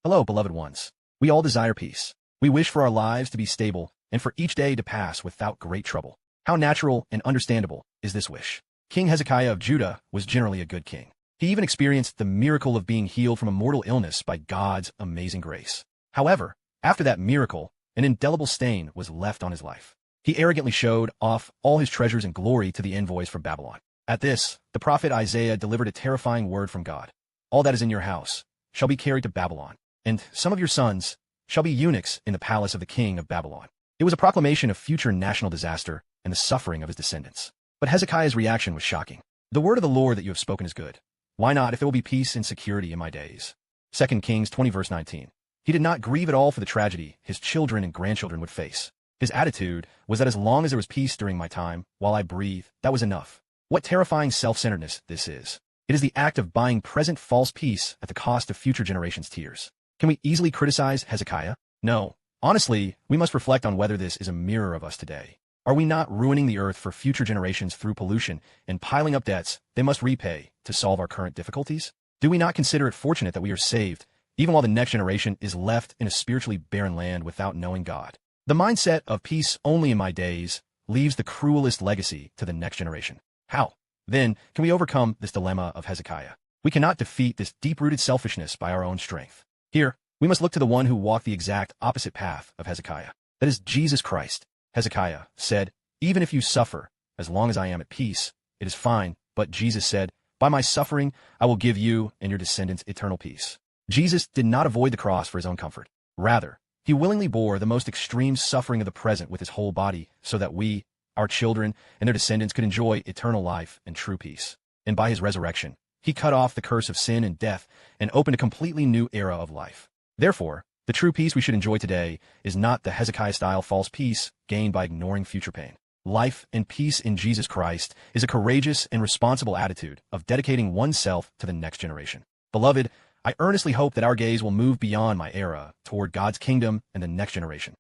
Hello, beloved ones. We all desire peace. We wish for our lives to be stable and for each day to pass without great trouble. How natural and understandable is this wish? King Hezekiah of Judah was generally a good king. He even experienced the miracle of being healed from a mortal illness by God's amazing grace. However, after that miracle, an indelible stain was left on his life. He arrogantly showed off all his treasures and glory to the envoys from Babylon. At this, the prophet Isaiah delivered a terrifying word from God. All that is in your house shall be carried to Babylon, and some of your sons shall be eunuchs in the palace of the king of Babylon. It was a proclamation of future national disaster and the suffering of his descendants. But Hezekiah's reaction was shocking. The word of the Lord that you have spoken is good. Why not, if there will be peace and security in my days? 2 Kings 20 verse 19. He did not grieve at all for the tragedy his children and grandchildren would face. His attitude was that as long as there was peace during my time, while I breathe, that was enough. What terrifying self-centeredness this is. It is the act of buying present false peace at the cost of future generations' tears. Can we easily criticize Hezekiah? No. Honestly, we must reflect on whether this is a mirror of us today. Are we not ruining the earth for future generations through pollution and piling up debts they must repay to solve our current difficulties? Do we not consider it fortunate that we are saved, even while the next generation is left in a spiritually barren land without knowing God? The mindset of peace only in my days leaves the cruelest legacy to the next generation. How, then, can we overcome this dilemma of Hezekiah? We cannot defeat this deep-rooted selfishness by our own strength. Here, we must look to the one who walked the exact opposite path of Hezekiah. That is Jesus Christ. Hezekiah said, "Even if you suffer, as long as I am at peace, it is fine." But Jesus said, "By my suffering, I will give you and your descendants eternal peace." Jesus did not avoid the cross for his own comfort. Rather, he willingly bore the most extreme suffering of the present with his whole body so that we, our children, and their descendants could enjoy eternal life and true peace. And by his resurrection, he cut off the curse of sin and death and opened a completely new era of life. Therefore, the true peace we should enjoy today is not the Hezekiah-style false peace gained by ignoring future pain. Life and peace in Jesus Christ is a courageous and responsible attitude of dedicating oneself to the next generation. Beloved, I earnestly hope that our gaze will move beyond my era toward God's kingdom and the next generation.